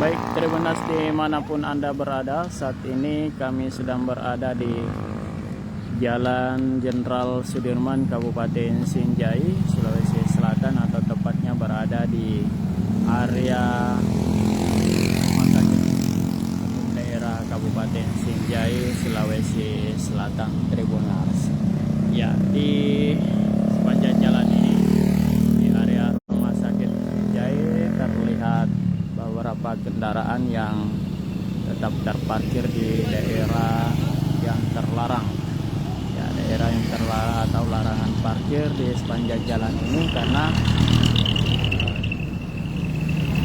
Baik, Tribuners dimanapun Anda berada, saat ini kami sedang berada di Jalan Jenderal Sudirman, Kabupaten Sinjai, Sulawesi Selatan, atau tepatnya berada di area rumah sakit daerah Kabupaten Sinjai, Sulawesi Selatan, Tribuners. Ya, di sepanjang jalan ini, di area rumah sakit Sinjai, terlihat beberapa kendaraan yang tetap terparkir di daerah yang terlarang. Ya, daerah yang terlarang atau larangan parkir di sepanjang jalan ini karena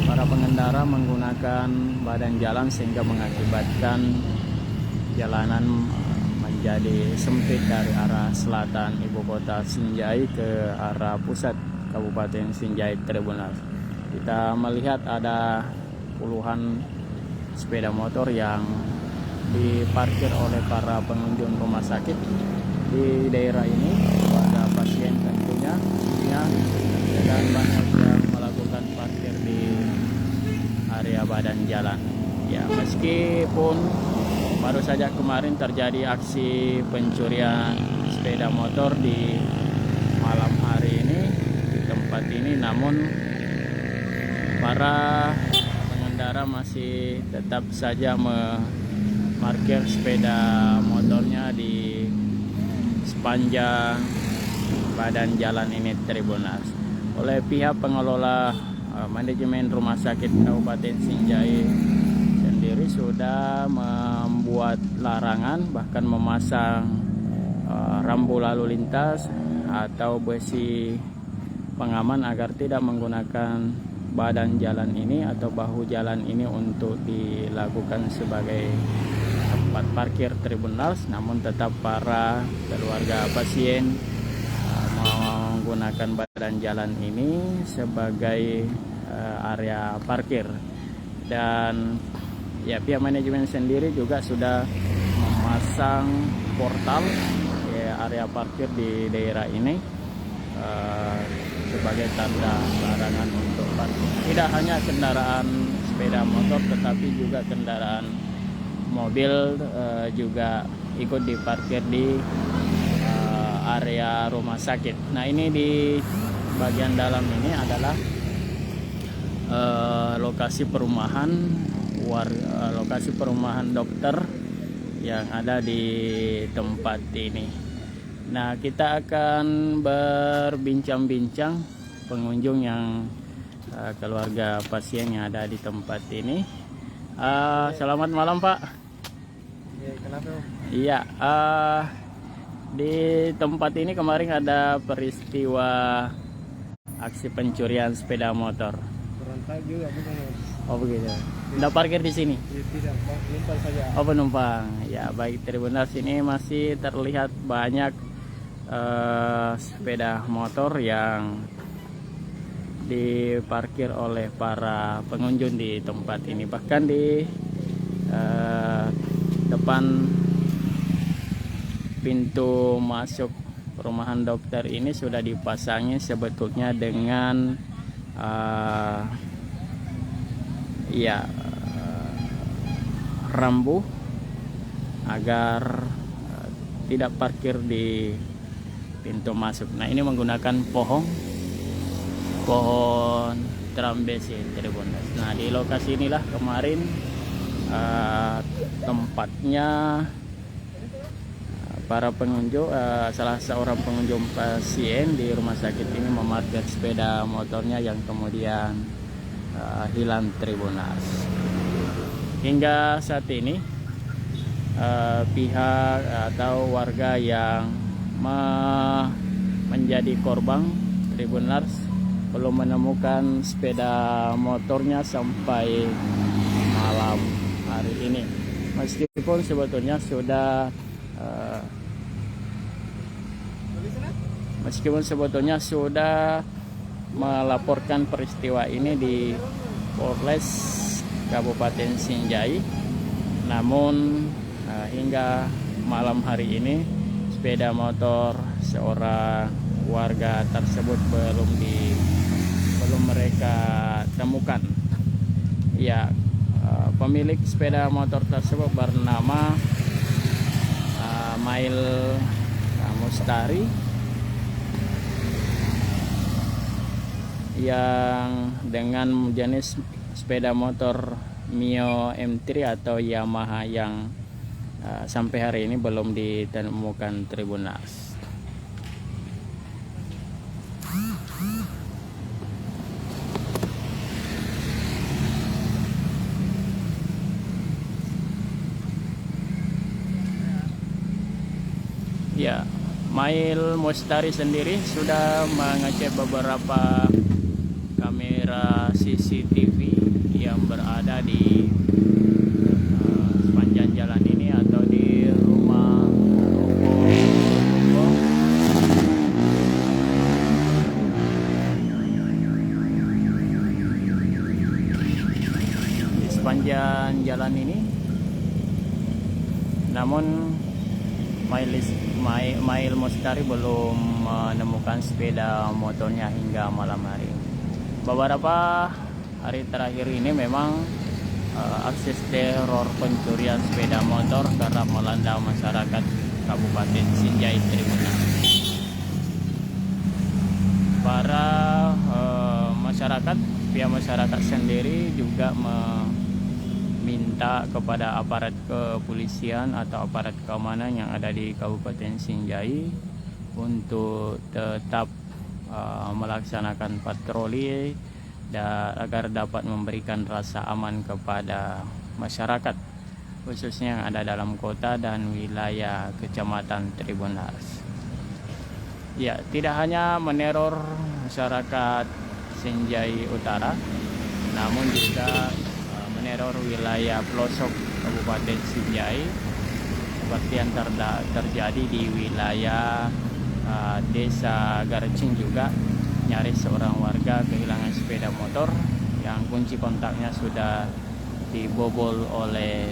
para pengendara menggunakan badan jalan sehingga mengakibatkan jalanan menjadi sempit dari arah selatan ibu kota Sinjai ke arah pusat Kabupaten Sinjai, Tribuners. Kita melihat ada puluhan sepeda motor yang diparkir oleh para pengunjung rumah sakit di daerah ini, keluarga pasien tentunya, dan banyak yang melakukan parkir di area badan jalan. Ya, meskipun baru saja kemarin terjadi aksi pencurian sepeda motor di malam hari ini di tempat ini, namun para pengendara masih tetap saja memarkir sepeda motornya di sepanjang badan jalan ini, Tribuners. Oleh pihak pengelola manajemen rumah sakit Kabupaten Sinjai sendiri sudah membuat larangan, bahkan memasang rambu lalu lintas atau besi pengaman agar tidak menggunakan badan jalan ini atau bahu jalan ini untuk dilakukan sebagai tempat parkir, Tribuners. Namun tetap para keluarga pasien menggunakan badan jalan ini sebagai area parkir. Dan ya, pihak manajemen sendiri juga sudah memasang portal area parkir di daerah ini sebagai tanda larangan untuk parkir. Tidak hanya kendaraan sepeda motor, tetapi juga kendaraan mobil juga ikut diparkir di area rumah sakit. Nah, ini di bagian dalam ini adalah lokasi perumahan lokasi perumahan dokter yang ada di tempat ini. Nah, kita akan berbincang-bincang pengunjung yang keluarga pasien yang ada di tempat ini. Selamat malam, Pak. Ya, kenapa? Iya, di tempat ini kemarin ada peristiwa aksi pencurian sepeda motor. Berontak juga bukan? Oh, begitu. Tidak parkir di sini? Ya, tidak, penumpang saja. Oh, penumpang. Ya, baik, Tribuners, ini masih terlihat banyak sepeda motor yang diparkir oleh para pengunjung di tempat ini. Bahkan di depan pintu masuk perumahan dokter ini sudah dipasangi sebetulnya dengan rambu agar tidak parkir di pintu masuk. Nah, ini menggunakan pohon trambesi, Tribuners. Nah, di lokasi inilah kemarin tempatnya para pengunjung, salah seorang pengunjung pasien di rumah sakit ini memarkir sepeda motornya yang kemudian hilang, Tribuners. Hingga saat ini pihak atau warga yang menjadi korban, Tribuners, belum menemukan sepeda motornya sampai malam hari ini. Meskipun sebetulnya sudah melaporkan peristiwa ini di Polres Kabupaten Sinjai, namun hingga malam hari ini sepeda motor seorang warga tersebut belum mereka temukan. Ya, Pemilik sepeda motor tersebut bernama Mail Mustari yang dengan jenis sepeda motor Mio M3 atau Yamaha yang sampai hari ini belum ditemukan Tribuners. Ya, Mail Mustari sendiri sudah mengecek beberapa kamera CCTV yang berada di sepanjang jalan ini atau di rumah toko. Di sepanjang jalan ini, namun Mail Mustari belum menemukan sepeda motornya hingga malam hari. Beberapa hari terakhir ini memang akses teror pencurian sepeda motor kerap melanda masyarakat Kabupaten Sinjai Tribunal. Para pihak masyarakat sendiri juga minta kepada aparat kepolisian atau aparat keamanan yang ada di Kabupaten Sinjai untuk tetap melaksanakan patroli agar dapat memberikan rasa aman kepada masyarakat, khususnya yang ada dalam kota dan wilayah Kecamatan Tribunars. Ya, tidak hanya meneror masyarakat Sinjai Utara, namun juga meneror wilayah pelosok Kabupaten Sinjai seperti yang terjadi di wilayah Desa Garcing juga. Nyaris seorang warga kehilangan sepeda motor yang kunci kontaknya sudah dibobol oleh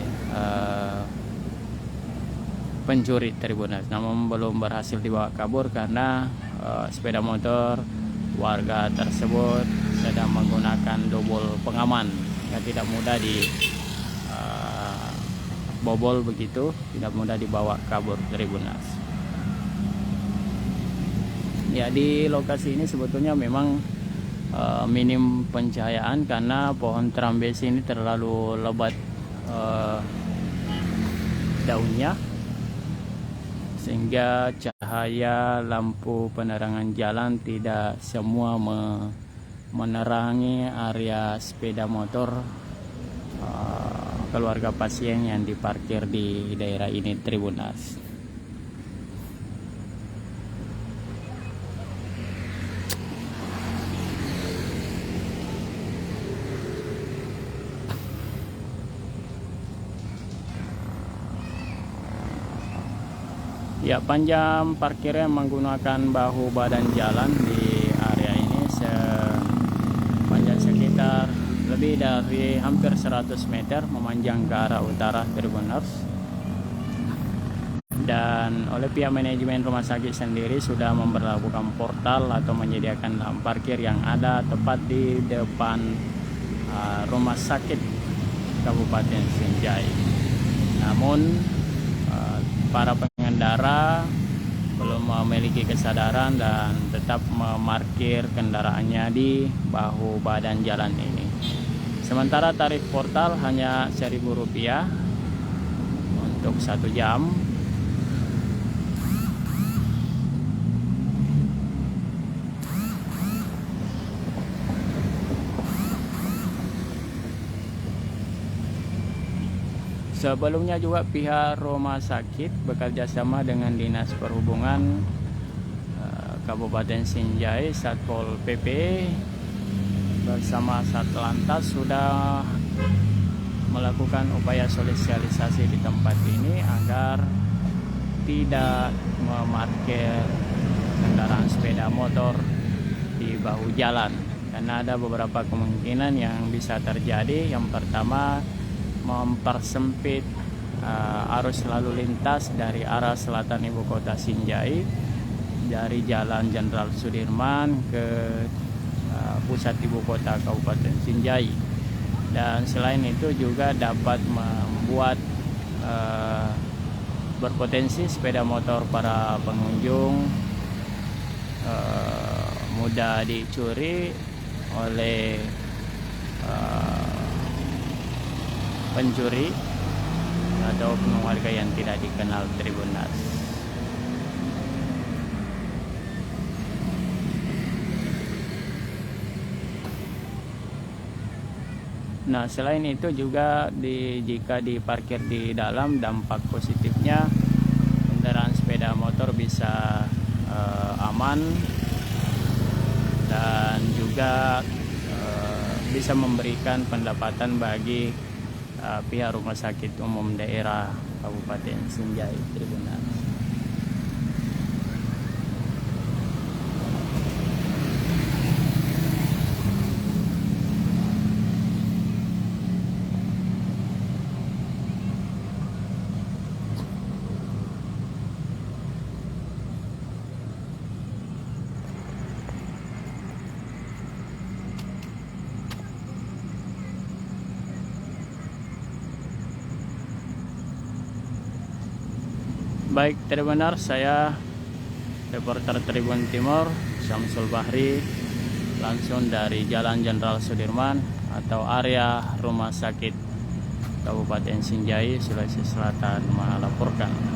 pencuri Tribunals, namun belum berhasil dibawa kabur karena sepeda motor warga tersebut sedang menggunakan dobol pengaman yang tidak mudah dibobol begitu, tidak mudah dibawa kabur Tribunals. Ya, di lokasi ini sebetulnya memang minim pencahayaan karena pohon trambesi ini terlalu lebat daunnya, sehingga cahaya lampu penerangan jalan tidak semua menerangi area sepeda motor keluarga pasien yang diparkir di daerah ini Tribunals. Ya, panjang parkirnya menggunakan bahu badan jalan di area ini sepanjang sekitar lebih dari hampir 100 meter memanjang ke arah utara Tribunals. Dan oleh pihak manajemen rumah sakit sendiri sudah memberlakukan portal atau menyediakan lahan parkir yang ada tepat di depan rumah sakit Kabupaten Sinjai. Namun para pengendara belum memiliki kesadaran dan tetap memarkir kendaraannya di bahu badan jalan ini. Sementara tarif portal hanya Rp1.000 untuk 1 jam. Sebelumnya juga pihak rumah sakit bekerjasama dengan Dinas Perhubungan Kabupaten Sinjai, Satpol PP bersama Satlantas sudah melakukan upaya sosialisasi di tempat ini agar tidak memarkir kendaraan sepeda motor di bahu jalan, karena ada beberapa kemungkinan yang bisa terjadi. Yang pertama, mempersempit arus lalu lintas dari arah selatan ibu kota Sinjai dari Jalan Jenderal Sudirman ke pusat ibu kota Kabupaten Sinjai. Dan selain itu juga dapat membuat berpotensi sepeda motor para pengunjung mudah dicuri oleh pencuri atau warga yang tidak dikenal Tribunars. Nah, selain itu juga jika diparkir di dalam, dampak positifnya kendaraan sepeda motor bisa aman dan juga bisa memberikan pendapatan bagi pihak Rumah Sakit Umum Daerah Kabupaten Sinjai Tribunars. Baik Tribunars, saya reporter Tribun Timur Syamsul Bahri, langsung dari Jalan Jenderal Sudirman atau area Rumah Sakit Kabupaten Sinjai, Sulawesi Selatan melaporkan.